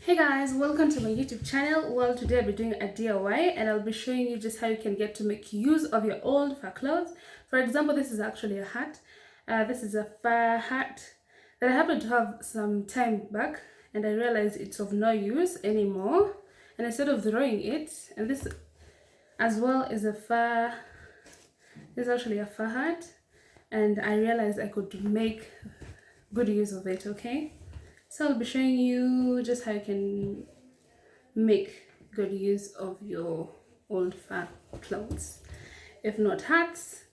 Hey guys, welcome to my YouTube channel. Well, today I'll be doing a DIY and I'll be showing you just how you can get to make use of your old fur clothes. For example, this is actually a hat. This is a fur hat that I happened to have some time back and I realized it's of no use anymore. And instead of throwing it, and this as well is this is actually a fur hat, and I realized I could make good use of it, okay? So I'll be showing you just how you can make good use of your old fur clothes, if not hats.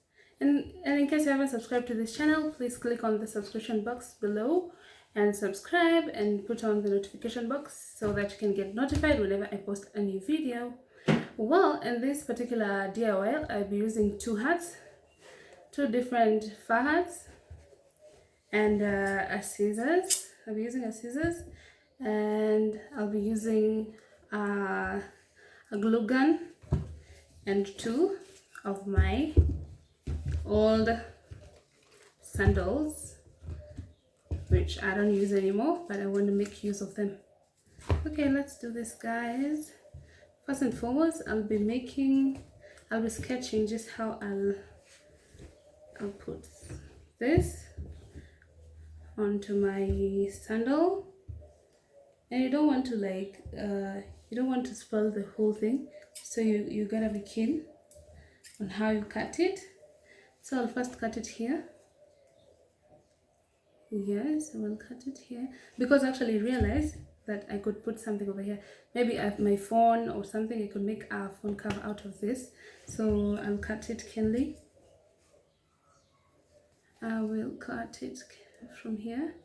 And in case you haven't subscribed to this channel, please click on the subscription box below and subscribe and put on the notification box so that you can get notified whenever I post a new video. Well, in this particular DIY, I'll be using two hats, two different fur hats, and a scissors. I'll be using a scissors, and I'll be using a glue gun and two of my old sandals, which I don't use anymore, but I want to make use of them. Okay, let's do this, guys. First and foremost, I'll be sketching just how I'll put this onto my sandal. And you don't want to spoil the whole thing, so you gotta be keen on how you cut it. So I'll first cut it here. Yes, I will cut it here because I actually realized that I could put something over here. Maybe I have my phone or something. I could make a phone cover out of this. So I'll cut it keenly. I will cut it from here.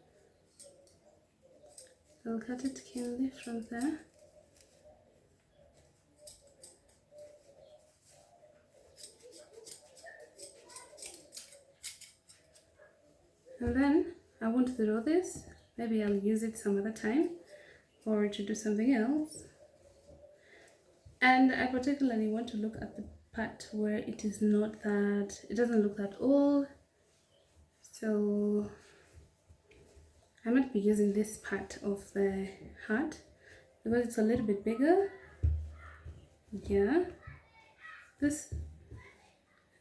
I'll cut it keenly from there. And then I won't throw this. Maybe I'll use it some other time or to do something else. And I particularly want to look at the part where it doesn't look that old. So I might be using this part of the hat because it's a little bit bigger. Yeah, I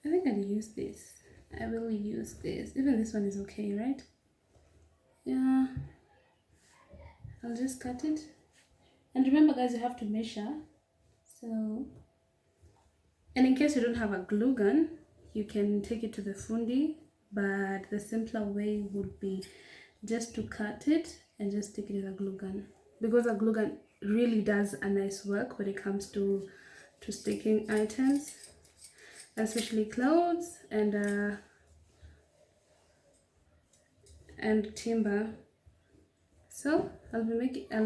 think I'll use this. I will use this. Even this one is okay, right? Yeah, I'll just cut it. And remember, guys, you have to measure. So, and in case you don't have a glue gun, you can take it to the fundi, but the simpler way would be just to cut it and just take it in a glue gun, because a glue gun really does a nice work when it comes to sticking items, especially clothes and timber. So I'll measure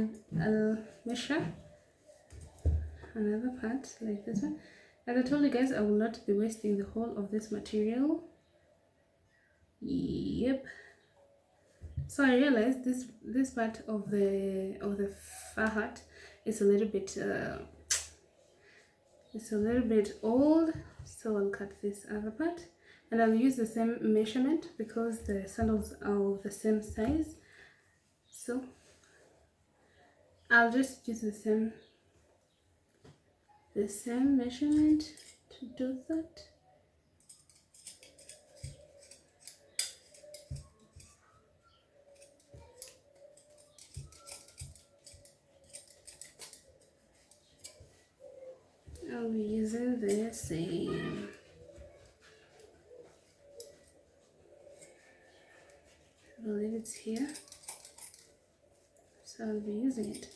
another part like this one. As I told you guys, I will not be wasting the whole of this material. Yep. So I realized this part of the fur hat is a little bit old, so I'll cut this other part, and I'll use the same measurement because the sandals are of the same size. So I'll just use the same measurement to do that. I'll be using the same. I believe it's here, so I'll be using it.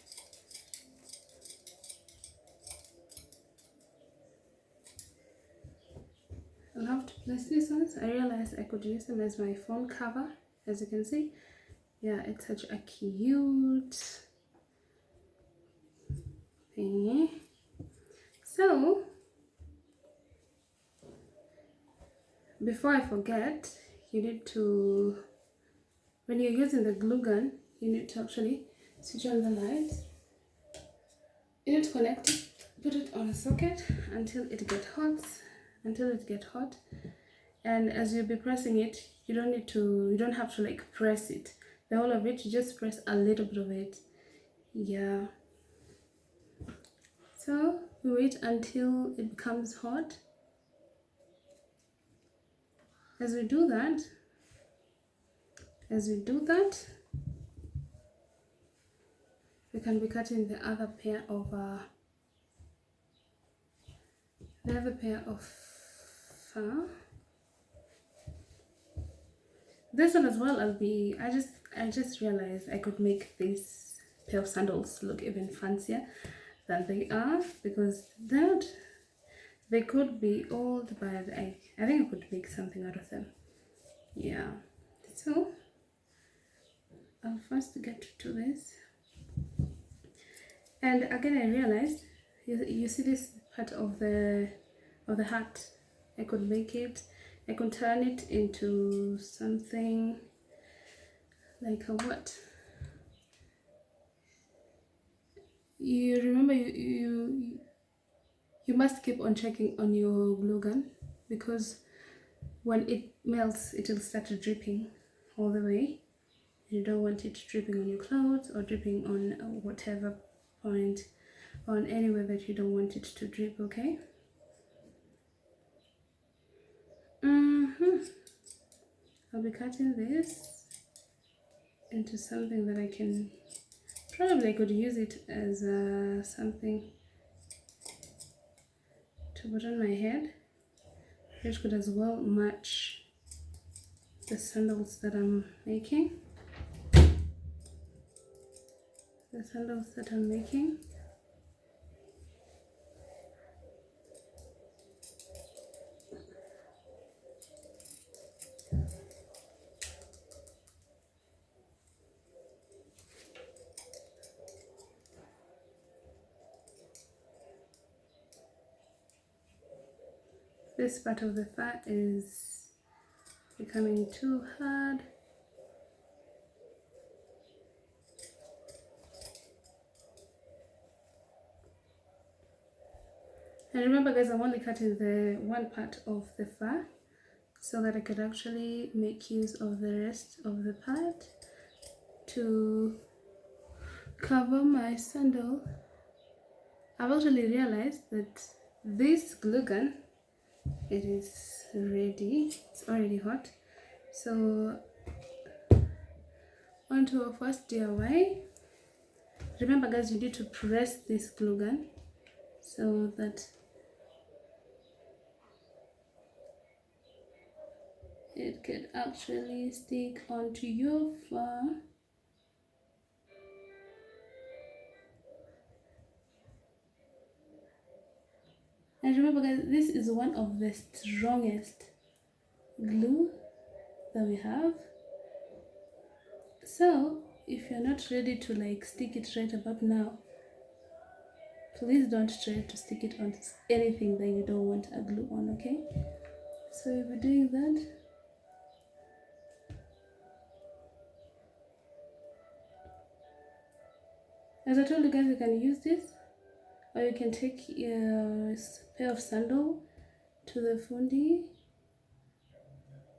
I'll have to place these ones. I realized I could use them as my phone cover, as you can see. Yeah, it's such a cute thingy. So before I forget, you need to, when you're using the glue gun, you need to actually switch on the light. You need to connect it, put it on a socket until it gets hot. And as you'll be pressing it, you don't have to like press it, the whole of it. You just press a little bit of it. Yeah, so we wait until it becomes hot. As we do that, we can be cutting the other pair of fur. This one as well, I just realized I could make this pair of sandals look even fancier than they are, because that they could be old, but I think I could make something out of them. Yeah, so I'll first get to this. And again, I realized you see this part of the hat. I could turn it into something like a what? You remember you must keep on checking on your glue gun, because when it melts, it will start dripping all the way. You don't want it dripping on your clothes or dripping on whatever point, on anywhere that you don't want it to drip, okay? I'll be cutting this into something that I can, probably I could use it as something to put on my head. It could as well match the sandals that I'm making. This part of the fur is becoming too hard. And remember guys, I'm only cutting the one part of the fur so that I could actually make use of the rest of the part to cover my sandal. I've actually realized that this glue gun, it is ready, it's already hot. So onto our first DIY. Remember guys, you need to press this glue gun so that it can actually stick onto your fur. And remember guys, this is one of the strongest glue that we have. So if you're not ready to like stick it right about now, please don't try to stick it on anything that you don't want a glue on, okay? So we'll be doing that. As I told you guys, you can use this, or you can take a pair of sandal to the fundi,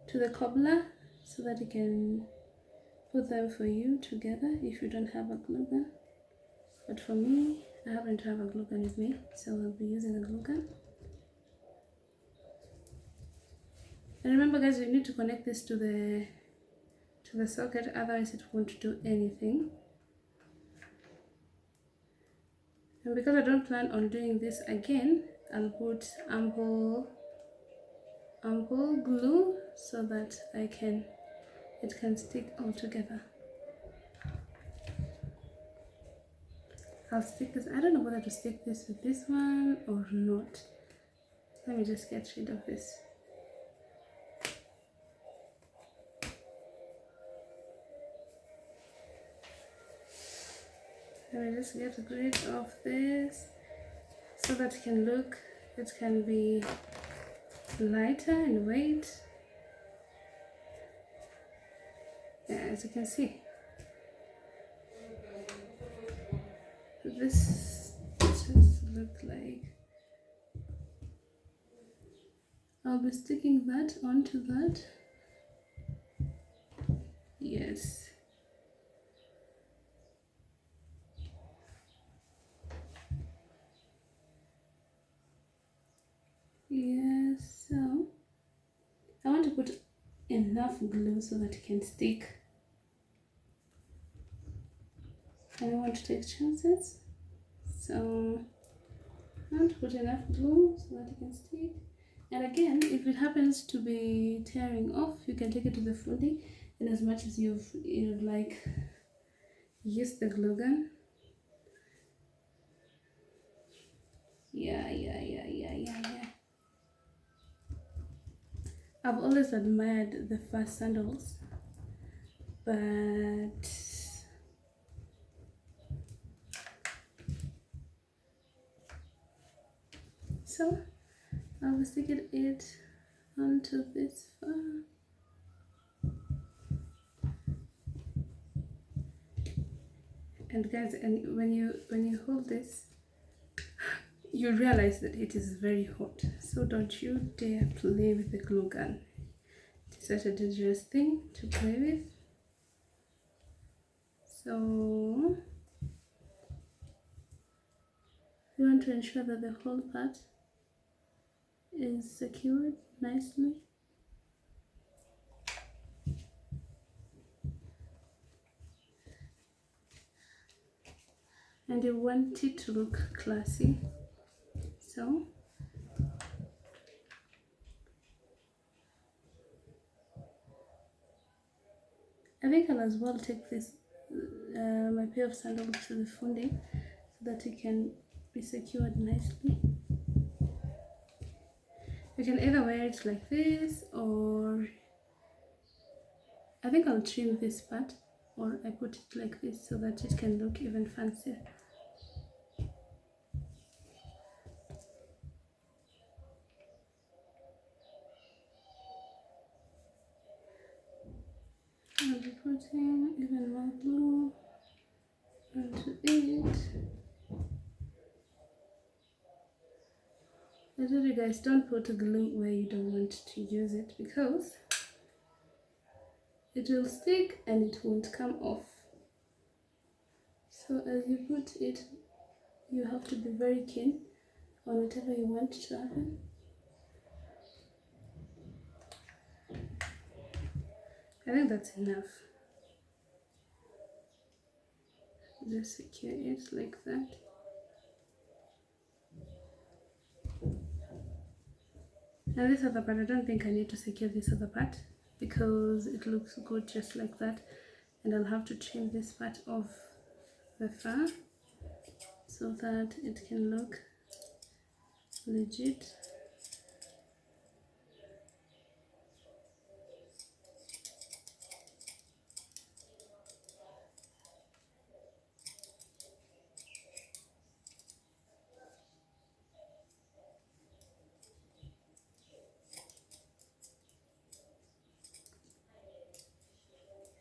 to the cobbler, so that you can put them for you together if you don't have a glue gun. But for me, I happen to have a glue gun with me, so I'll be using a glue gun. And remember guys, you need to connect this to the socket, otherwise it won't do anything. And because I don't plan on doing this again, I'll put ample glue so that it can stick all together. I'll stick this, I don't know whether to stick this with this one or not. Let me just get rid of this. Let me just get rid of this so that it can be lighter in weight. Yeah, as you can see, this just look like. I'll be sticking that onto that. Yes. enough glue so that it can stick. I don't want to take chances, so I want to put enough glue so that it can stick. And again, if it happens to be tearing off, you can take it to the fundi, and as much as you've like used the glue gun. Yeah. I've always admired the fur sandals, but so I was sticking it onto this fur. And guys, and when you hold this, you realize that it is very hot, so don't you dare play with the glue gun. It's such a dangerous thing to play with. So you want to ensure that the whole part is secured nicely. And you want it to look classy, so I think I'll as well take this my pair of sandals to the fundi so that it can be secured nicely. You can either wear it like this, or I think I'll trim this part, or I put it like this so that it can look even fancier. I'll be putting even more glue onto it. I told you guys, don't put glue where you don't want to use it, because it will stick and it won't come off. So as you put it, you have to be very keen on whatever you want to happen. I think that's enough. Just secure it like that. And this other part, I don't think I need to secure this other part because it looks good just like that. And I'll have to trim this part of the fur so that it can look legit.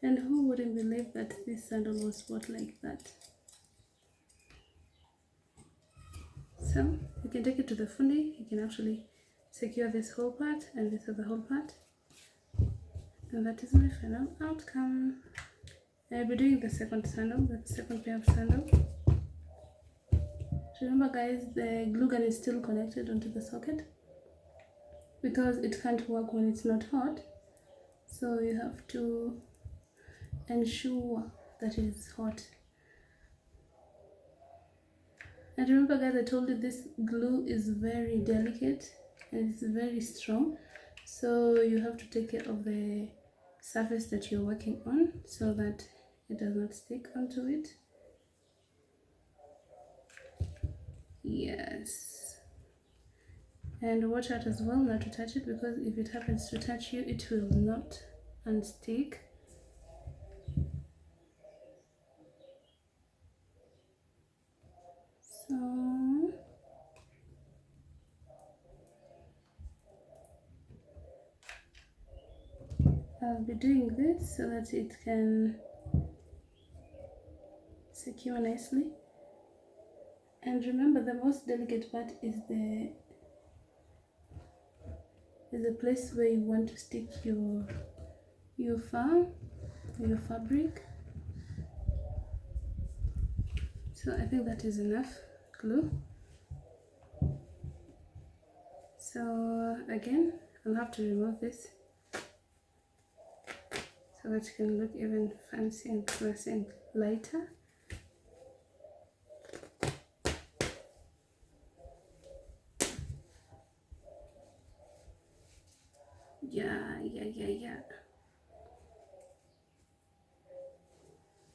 And who wouldn't believe that this sandal was bought like that? So you can take it to the fundi, you can actually secure this whole part and this other whole part. And that is my final outcome. I'll be doing the second sandal, the second pair of sandals. Remember guys, the glue gun is still connected onto the socket because it can't work when it's not hot. So you have to ensure that it is hot. And remember guys, I told you this glue is very delicate and it's very strong. So you have to take care of the surface that you're working on so that it does not stick onto it. Yes. And watch out as well not to touch it, because if it happens to touch you, it will not unstick. So I'll be doing this so that it can secure nicely. And remember, the most delicate part is the place where you want to stick your fabric. So I think that is enough glue. So again, I'll have to remove this. so that you can look even fancy and classy and lighter. Yeah.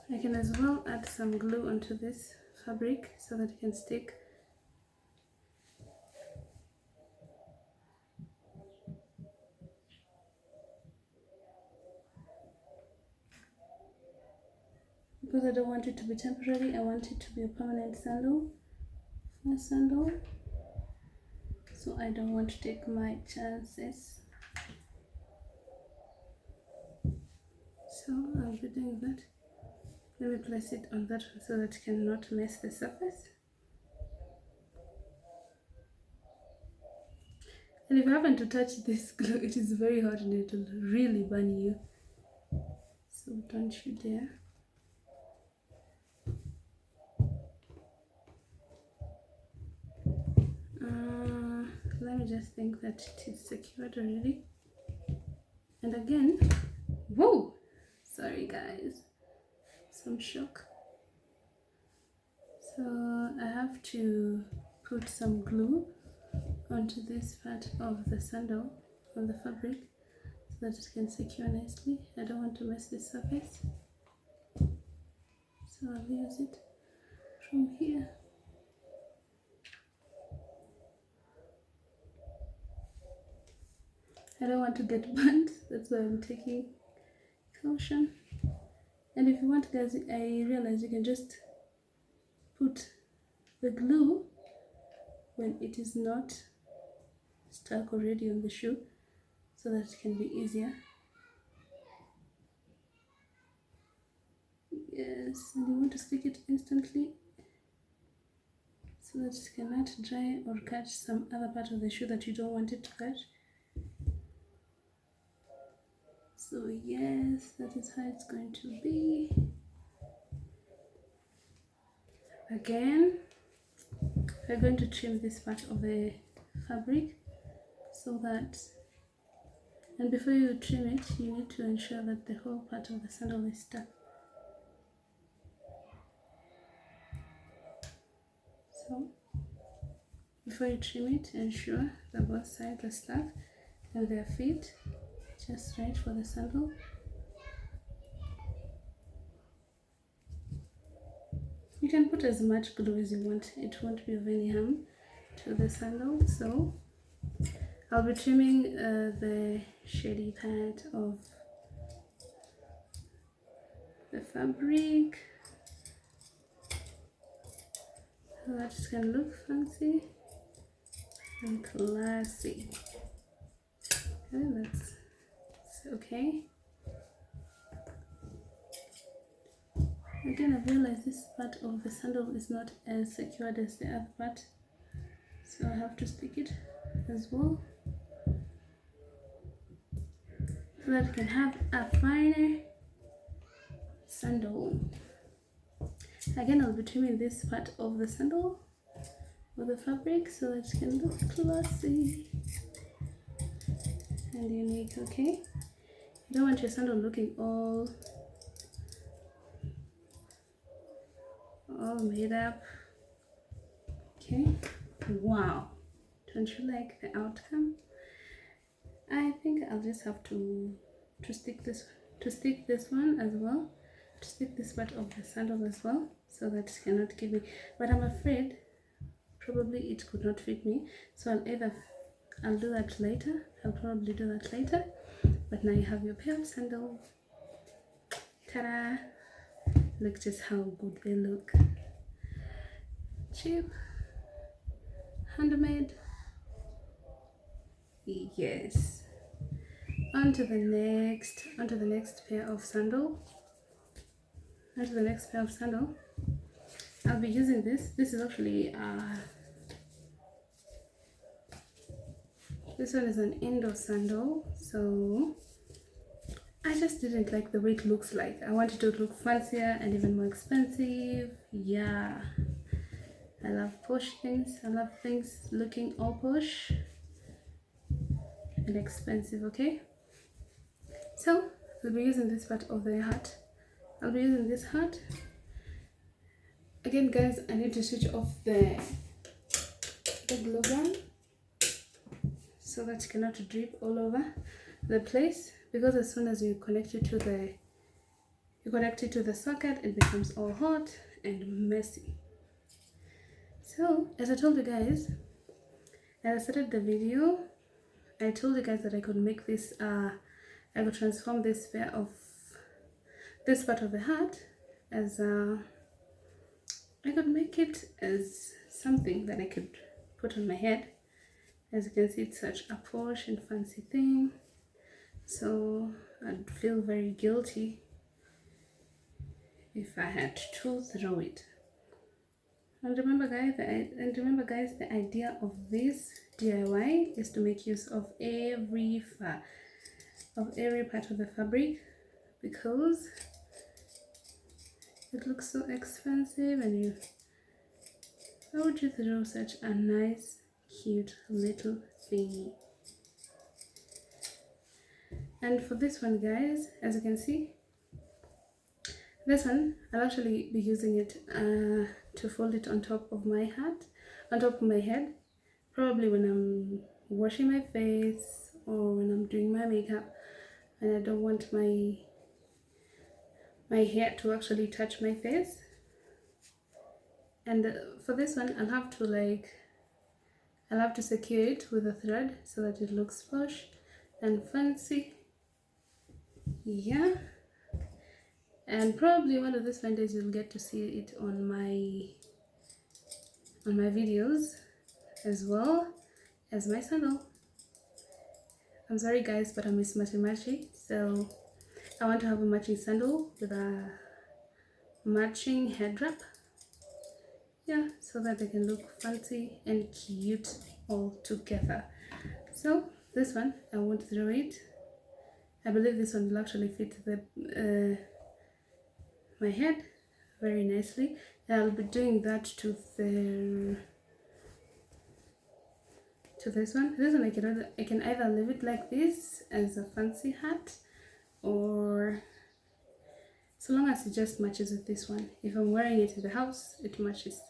I can as well add some glue onto this fabric so that it can stick. Because I don't want it to be temporary, I want it to be a permanent sandal. A sandal. So I don't want to take my chances. So I'll be doing that. Let me place it on that so that it cannot mess the surface. And if you happen to touch this glue, it is very hot and it will really burn you. So don't you dare. Let me just think that it is secured already. And again, whoa! Sorry guys, some shock. So I have to put some glue onto this part of the sandal on the fabric so that it can secure nicely. I don't want to mess the surface, so I'll use it from here. I don't want to get burnt, that's why I'm taking caution. And if you want, guys, I realize you can just put the glue when it is not stuck already on the shoe so that it can be easier. Yes, and you want to stick it instantly so that it cannot dry or catch some other part of the shoe that you don't want it to catch. So yes, that is how it's going to be. Again, we're going to trim this part of the fabric so that, and before you trim it, you need to ensure that the whole part of the sandal is stuck. So before you trim it, ensure that both sides are stuck and their feet just right for the sandal. You can put as much glue as you want, it won't be of any harm to the sandal. So I'll be trimming the shady part of the fabric so that it can look fancy and classy. Okay, that's okay. Again, I realize this part of the sandal is not as secured as the other part, so I have to stick it as well so that you can have a finer sandal. Again, I'll be trimming this part of the sandal with the fabric so that it can look classy and unique. Okay, you don't want your sandal looking all made up. Okay, wow, don't you like the outcome? I think I'll just have to stick this one as well, to stick this part of the sandal as well, so that it cannot give me, but I'm afraid probably it could not fit me, so I'll do that later. I'll probably do that later. But now you have your pair of sandals. Ta-da! Look just how good they look. Cheap, handmade. Yes. On to the next pair of sandal. I'll be using this. This is actually this one is an indoor sandal, so I just didn't like the way it looks like. I wanted it to look fancier and even more expensive. Yeah, I love posh things. I love things looking all posh and expensive. Okay, so I'll be using this part of the hat. I'll be using this hat. Again guys, I need to switch off the glue gun so that it cannot drip all over the place, because as soon as you connect it to the socket, it becomes all hot and messy. So as I told you guys, as I started the video, I told you guys that I could make this I could transform this part of the hat as I could make it as something that I could put on my head. As you can see, it's such a posh and fancy thing, so I'd feel very guilty if I had to throw it. And remember guys, the idea of this DIY is to make use of every part of the fabric, because it looks so expensive, and how would you throw such a nice, cute little thingy? And for this one guys, as you can see, this one I'll actually be using it to fold it on top of my head, probably when I'm washing my face or when I'm doing my makeup and I don't want my hair to actually touch my face. And for this one I'll have to secure it with a thread so that it looks posh and fancy. Yeah, and probably one of these fine days you'll get to see it on my videos as well as my sandal. I'm sorry guys, but I miss matchy, so I want to have a matching sandal with a matching head wrap. Yeah, so that they can look fancy and cute all together. So this one I won't throw it. I believe this one will actually fit my head very nicely, and I'll be doing that to this one. This one I can either leave it like this as a fancy hat, or so long as it just matches with this one. If I'm wearing it in the house, it matches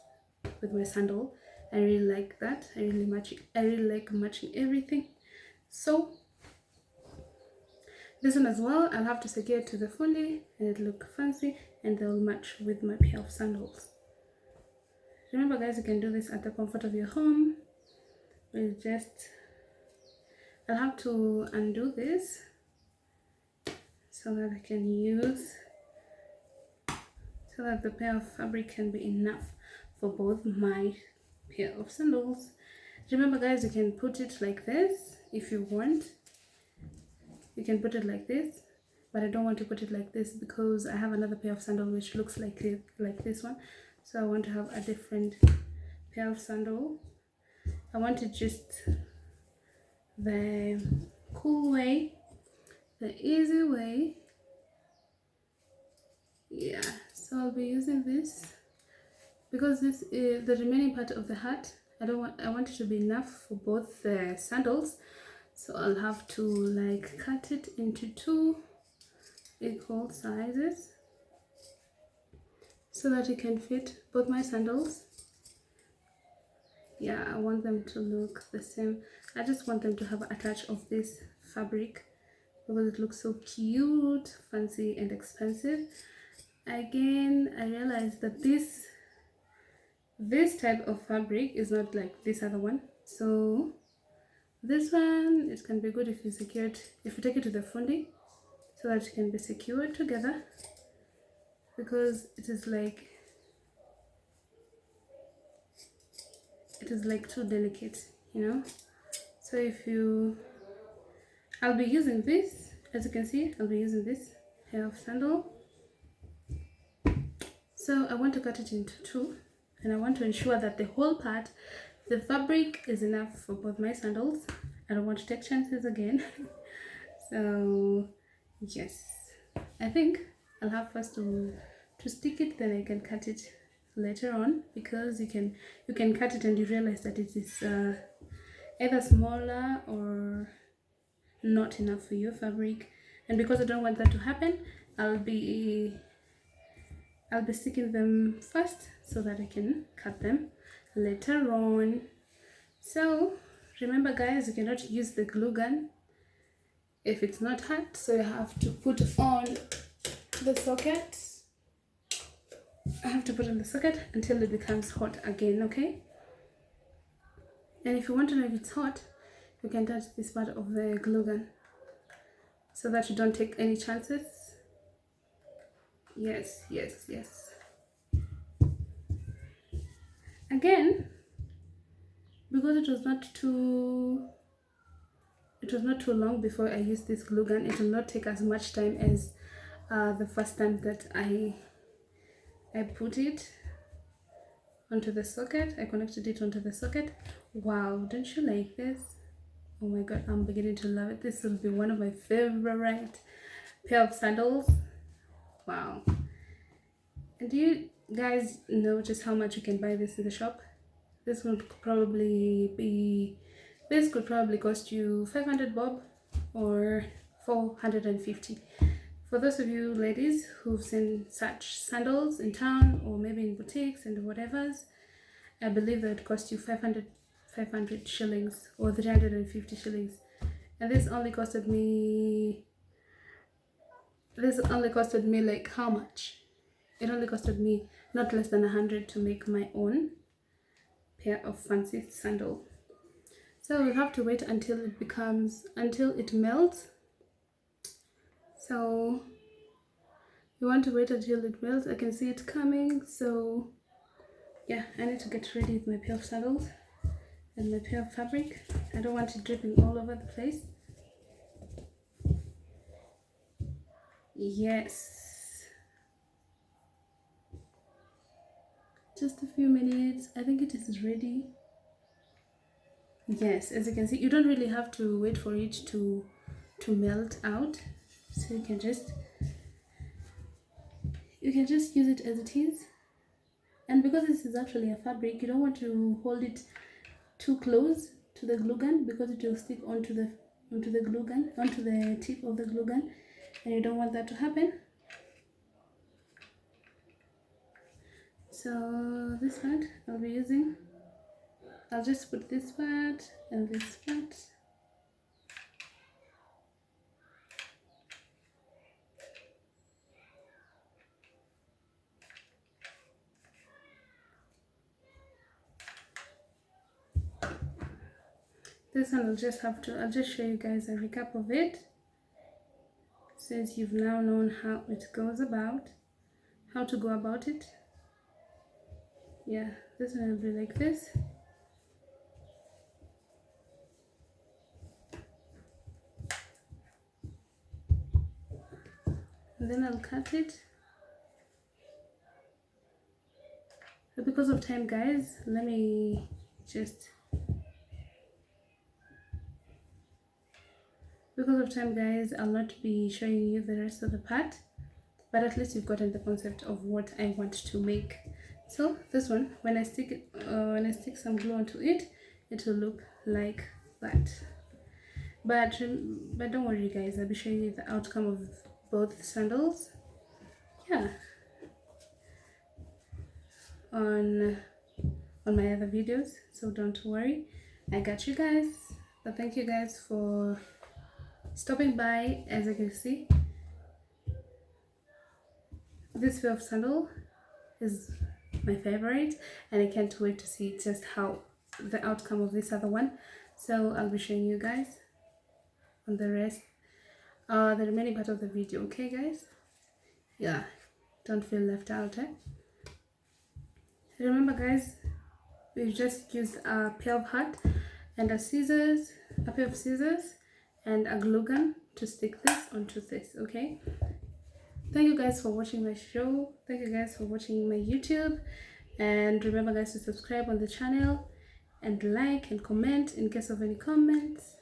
with my sandal. I really like that. I really like matching everything. So this one as well, I'll have to secure it to the fundy and it'll look fancy, and they'll match with my pair of sandals. Remember guys, you can do this at the comfort of your home. I'll have to undo this so that I can use, so that the pair of fabric can be enough for both my pair of sandals. Remember guys, you can put it like this if you want. You can put it like this, but I don't want to put it like this because I have another pair of sandal which looks like this one. So I want to have a different pair of sandal. I want it just the cool way, the easy way. Yeah, so I'll be using this because this is the remaining part of the hat. I want it to be enough for both the sandals. So I'll have to like cut it into 2 equal sizes so that it can fit both my sandals. Yeah, I want them to look the same. I just want them to have a touch of this fabric because it looks so cute, fancy and expensive. Again, I realized that this type of fabric is not like this other one. So this one, it can be good if you take it to the fundy so that it can be secured together, because it is like too delicate, you know. So I'll be using this, as you can see, I'll be using this pair of sandal. So I want to cut it into 2, and I want to ensure that the whole part, the fabric is enough for both my sandals. I don't want to take chances again. So yes, I think I'll have first to stick it, then I can cut it later on, because you can cut it and you realize that it is either smaller or not enough for your fabric, And because I don't want that to happen, I'll be sticking them first so that I can cut them later on. So remember guys, you cannot use the glue gun if it's not hot, so you have to put on the socket. I have to put on the socket until it becomes hot again, okay? And if you want to know if it's hot, you can touch this part of the glue gun so that you don't take any chances. Yes, yes, yes. Again, because it was not too long before I used this glue gun, it will not take as much time as the first time that I put it onto the socket. I connected it onto the socket. Wow, don't you like this? Oh my god, I'm beginning to love it. This will be one of my favorite pair of sandals. Wow. And do you guys know just how much you can buy this in the shop? This could probably cost you 500 bob or 450. For those of you ladies who've seen such sandals in town or maybe in boutiques and whatever's, I believe that it cost you 500 shillings or 350 shillings. And this only costed me like how much? It only costed me not less than 100 to make my own pair of fancy sandal. So we'll have to wait until it melts. So you want to wait until it melts. I can see it coming. So yeah, I need to get ready with my pair of sandals and my pair of fabric. I don't want it dripping all over the place. Yes. Just a few minutes. I think it is ready. Yes, as you can see, you don't really have to wait for it to melt out. So you can just use it as it is. And because this is actually a fabric, you don't want to hold it too close to the glue gun because it will stick onto the glue gun, onto the tip of the glue gun, and you don't want that to happen. So this part I'll be using, I'll just put this part and this part. This one I'll just show you guys a recap of it, since you've now known how it goes about, how to go about it. Yeah, this one will be like this. And then I'll cut it. But because of time, guys, I'll not be showing you the rest of the part, but at least you've gotten the concept of what I want to make. So this one, when I stick some glue onto it, it will look like that. But don't worry guys, I'll be showing you the outcome of both sandals. Yeah, on my other videos, so don't worry, I got you guys. But thank you guys for stopping by. As you can see, this pair of sandal is my favorite, and I can't wait to see just how the outcome of this other one. So I'll be showing you guys on the remaining part of the video, okay guys? Yeah, don't feel left out, eh? Remember guys, we've just used a pair of hat and a pair of scissors and a glue gun to stick this onto this, okay? Thank you guys for watching my show. Thank you guys for watching my YouTube. And remember guys to subscribe on the channel and like and comment in case of any comments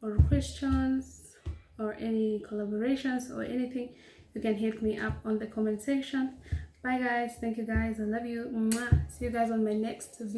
or questions or any collaborations or anything. You can hit me up on the comment section. Bye guys. Thank you guys. I love you. Mwah. See you guys on my next video.